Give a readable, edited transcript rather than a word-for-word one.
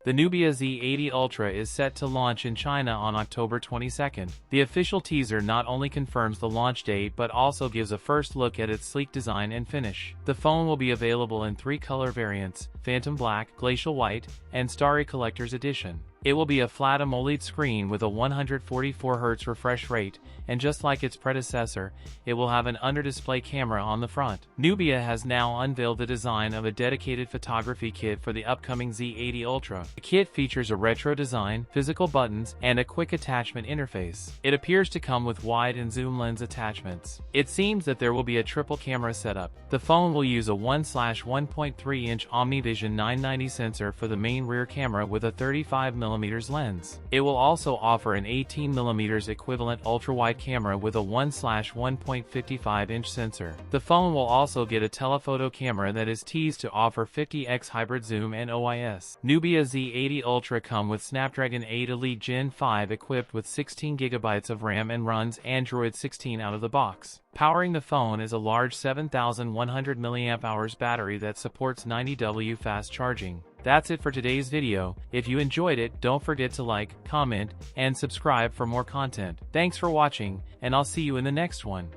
The Nubia Z80 Ultra is set to launch in China on October 22nd. The official teaser not only confirms the launch date but also gives a first look at its sleek design and finish. The phone will be available in 3 color variants: Phantom Black, Glacial White, and Starry Collector's Edition. It will be a flat AMOLED screen with a 144Hz refresh rate, and just like its predecessor, it will have an under-display camera on the front. Nubia has now unveiled the design of a dedicated photography kit for the upcoming Z80 Ultra. The kit features a retro design, physical buttons, and a quick attachment interface. It appears to come with wide and zoom lens attachments. It seems that there will be a triple camera setup. The phone will use a 1/1.3-inch OmniVision 990 sensor for the main rear camera with a 35mm lens. It will also offer an 18mm equivalent ultra-wide camera with a 1/1.55-inch sensor. The phone will also get a telephoto camera that is teased to offer 50x hybrid zoom and OIS. Nubia Z80 Ultra come with Snapdragon 8 Elite Gen 5 equipped with 16GB of RAM and runs Android 16 out of the box. Powering the phone is a large 7100 mAh battery that supports 90W fast charging. That's it for today's video. If you enjoyed it, don't forget to like, comment, and subscribe for more content. Thanks for watching, and I'll see you in the next one.